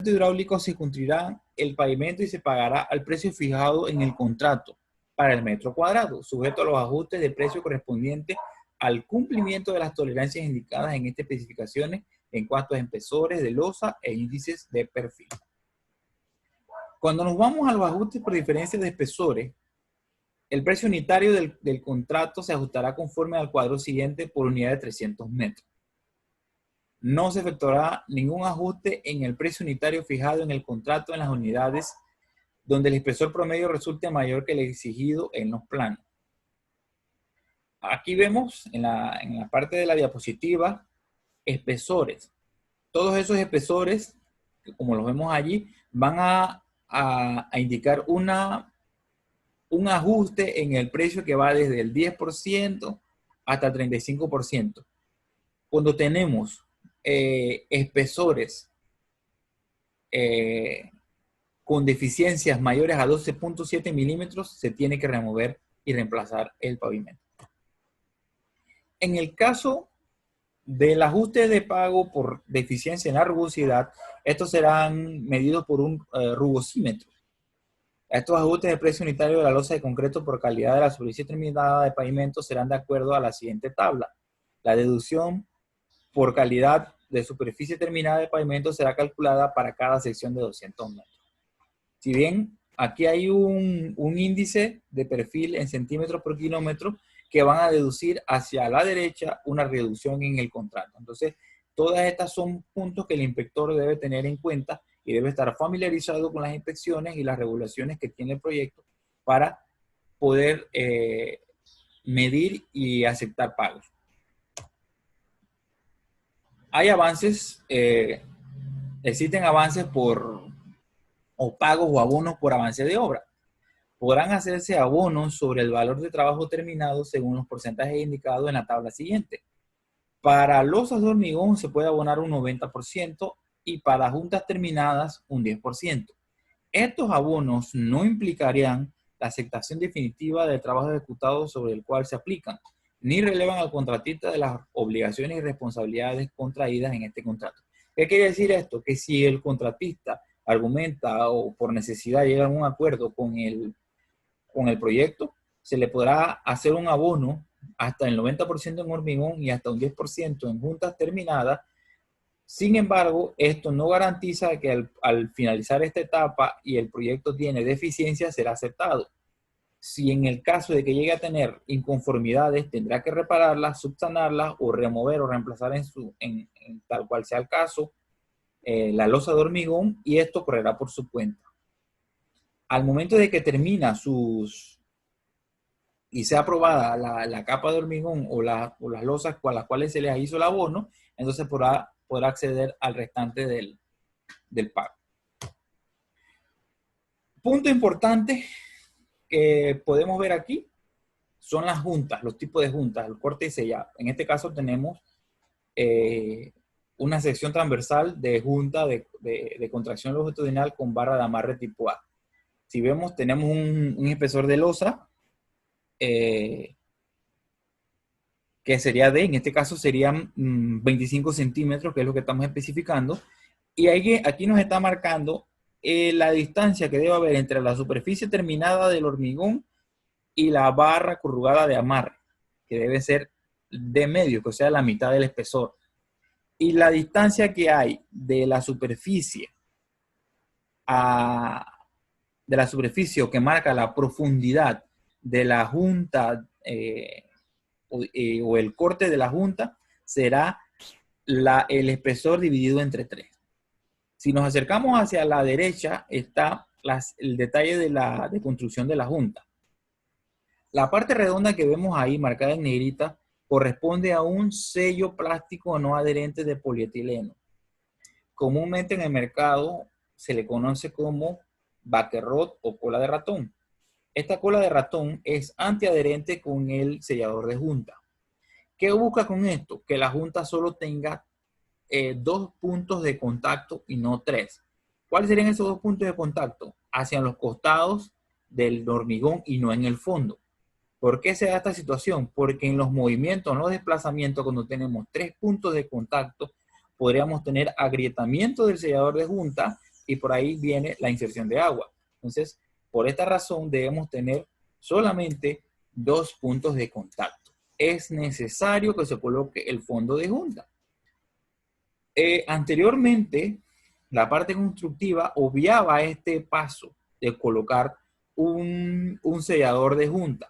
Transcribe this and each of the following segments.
hidráulico se construirá el pavimento y se pagará al precio fijado en el contrato para el metro cuadrado, sujeto a los ajustes de precio correspondientes al cumplimiento de las tolerancias indicadas en estas especificaciones en cuanto a espesores de losa e índices de perfil. Cuando nos vamos a los ajustes por diferencia de espesores, el precio unitario del contrato se ajustará conforme al cuadro siguiente por unidad de 300 metros. No se efectuará ningún ajuste en el precio unitario fijado en el contrato en las unidades donde el espesor promedio resulte mayor que el exigido en los planos. Aquí vemos en la parte de la diapositiva espesores. Todos esos espesores, como los vemos allí, van a indicar un ajuste en el precio que va desde el 10% hasta el 35%. Cuando tenemos espesores con deficiencias mayores a 12.7 milímetros, se tiene que remover y reemplazar el pavimento. En el caso del ajuste de pago por deficiencia en la rugosidad, estos serán medidos por un rugosímetro. Estos ajustes de precio unitario de la losa de concreto por calidad de la superficie terminada de pavimento serán de acuerdo a la siguiente tabla. La deducción por calidad de superficie terminada de pavimento será calculada para cada sección de 200 metros. Si bien aquí hay un índice de perfil en centímetros por kilómetro que van a deducir hacia la derecha una reducción en el contrato. Entonces, todas estas son puntos que el inspector debe tener en cuenta y debe estar familiarizado con las inspecciones y las regulaciones que tiene el proyecto para poder medir y aceptar pagos. Hay avances, existen avances o pagos o abonos por avance de obra. Podrán hacerse abonos sobre el valor de trabajo terminado según los porcentajes indicados en la tabla siguiente. Para losas de hormigón se puede abonar un 90% y para juntas terminadas un 10%. Estos abonos no implicarían la aceptación definitiva del trabajo ejecutado sobre el cual se aplican, ni relevan al contratista de las obligaciones y responsabilidades contraídas en este contrato. ¿Qué quiere decir esto? Que si el contratista argumenta o por necesidad llega a un acuerdo con el proyecto, se le podrá hacer un abono hasta el 90% en hormigón y hasta un 10% en juntas terminadas. Sin embargo, esto no garantiza que al finalizar esta etapa y el proyecto tiene deficiencias, será aceptado. Si en el caso de que llegue a tener inconformidades, tendrá que repararlas, subsanarlas o remover o reemplazar en tal cual sea el caso la losa de hormigón, y esto correrá por su cuenta. Al momento de que termina y sea aprobada la capa de hormigón o las losas a las cuales se les hizo el abono, entonces podrá acceder al restante del pago. Punto importante que podemos ver aquí son las juntas, los tipos de juntas, el corte y sellado. En este caso tenemos una sección transversal de junta de contracción longitudinal con barra de amarre tipo A. Si vemos, tenemos un espesor de losa que sería en este caso serían 25 centímetros, que es lo que estamos especificando. Y aquí nos está marcando la distancia que debe haber entre la superficie terminada del hormigón y la barra corrugada de amarre, que debe ser de medio, que sea la mitad del espesor. Y la distancia que hay de la superficie o que marca la profundidad de la junta o el corte de la junta será el espesor dividido entre 3. Si nos acercamos hacia la derecha está el detalle de construcción de la junta. La parte redonda que vemos ahí marcada en negrita corresponde a un sello plástico no adherente de polietileno. Comúnmente en el mercado se le conoce como baquerrot o cola de ratón. Esta cola de ratón es antiadherente con el sellador de junta. ¿Qué busca con esto? Que la junta solo tenga 2 puntos de contacto y no 3. ¿Cuáles serían esos 2 puntos de contacto? Hacia los costados del hormigón y no en el fondo. ¿Por qué se da esta situación? Porque en los movimientos, en los desplazamientos, cuando tenemos 3 puntos de contacto, podríamos tener agrietamiento del sellador de junta y por ahí viene la inserción de agua. Entonces, por esta razón debemos tener solamente 2 puntos de contacto. Es necesario que se coloque el fondo de junta. Anteriormente, la parte constructiva obviaba este paso de colocar un sellador de junta,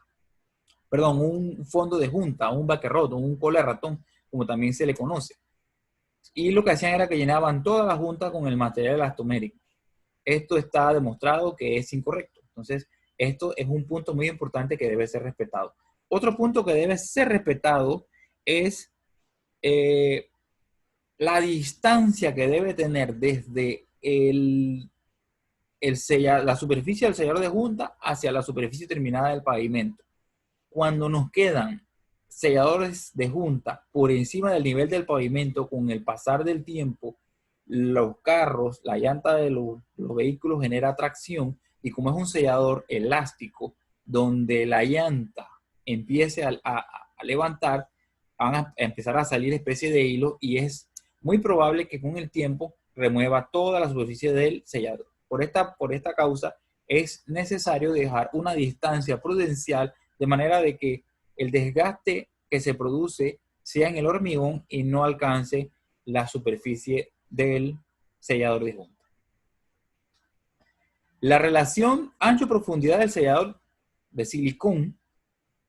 perdón, un fondo de junta, un baquerroto, un cola de ratón, como también se le conoce. Y lo que hacían era que llenaban toda la junta con el material elastomérico. Esto está demostrado que es incorrecto. Entonces, esto es un punto muy importante que debe ser respetado. Otro punto que debe ser respetado es la distancia que debe tener desde la superficie del sellador de junta hacia la superficie terminada del pavimento. Cuando nos quedan selladores de junta por encima del nivel del pavimento, con el pasar del tiempo, los carros, la llanta de los vehículos genera tracción, y como es un sellador elástico, donde la llanta empiece a levantar, van a empezar a salir especies de hilo, y es muy probable que con el tiempo remueva toda la superficie del sellador. Por esta causa es necesario dejar una distancia prudencial, de manera de que el desgaste que se produce sea en el hormigón y no alcance la superficie del sellador de junta. La relación ancho-profundidad del sellador de silicón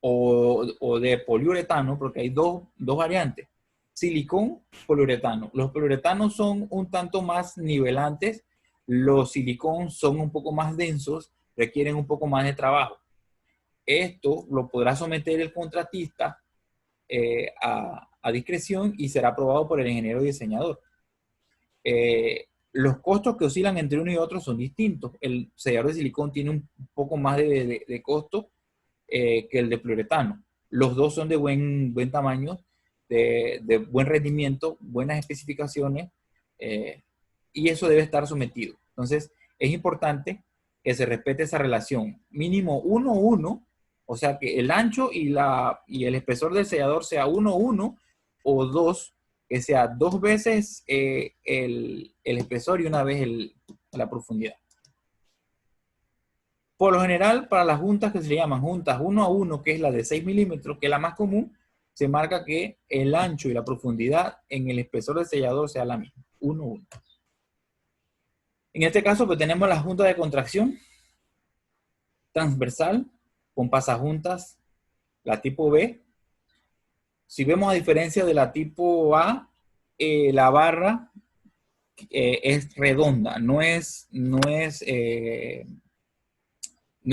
o de poliuretano, porque hay dos variantes, silicón, poliuretano. Los poliuretanos son un tanto más nivelantes, los silicón son un poco más densos, requieren un poco más de trabajo. Esto lo podrá someter el contratista a discreción y será aprobado por el ingeniero diseñador. Los costos que oscilan entre uno y otro son distintos. El sellador de silicón tiene un poco más de costo que el de poliuretano. Los dos son de buen tamaño, de buen rendimiento, buenas especificaciones, y eso debe estar sometido. Entonces, es importante que se respete esa relación. Mínimo 1:1, o sea que el ancho y el espesor del sellador sea 1:1, o 2, que sea 2 veces el espesor y 1 vez la profundidad. Por lo general, para las juntas que se llaman juntas 1:1, que es la de 6 milímetros, que es la más común, se marca que el ancho y la profundidad en el espesor del sellador sea la misma, 1:1. En este caso, pues tenemos la junta de contracción transversal con pasajuntas, la tipo B. Si vemos, a diferencia de la tipo A, la barra es redonda, no es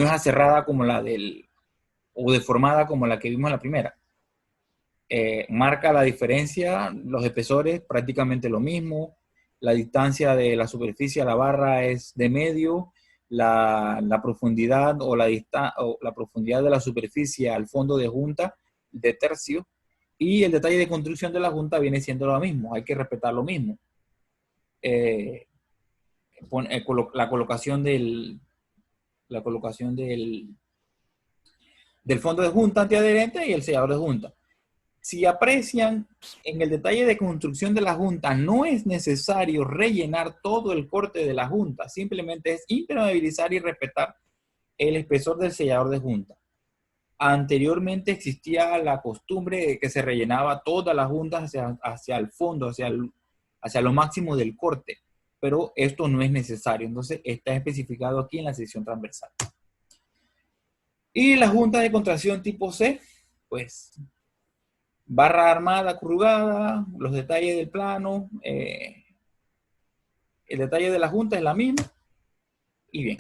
aserrada como o deformada como la que vimos en la primera. Marca la diferencia, los espesores prácticamente lo mismo, la distancia de la superficie a la barra es de medio, la profundidad o la profundidad de la superficie al fondo de junta de tercio, y el detalle de construcción de la junta viene siendo lo mismo, hay que respetar lo mismo. La colocación del fondo de junta antiadherente y el sellador de junta. Si aprecian, en el detalle de construcción de la junta no es necesario rellenar todo el corte de la junta, simplemente es impermeabilizar y respetar el espesor del sellador de junta. Anteriormente existía la costumbre de que se rellenaba toda la junta hacia el fondo, hacia lo máximo del corte, pero esto no es necesario. Entonces está especificado aquí en la sección transversal. Y la junta de contracción tipo C, pues barra armada acurrugada, los detalles del plano, el detalle de la junta es la misma, y bien.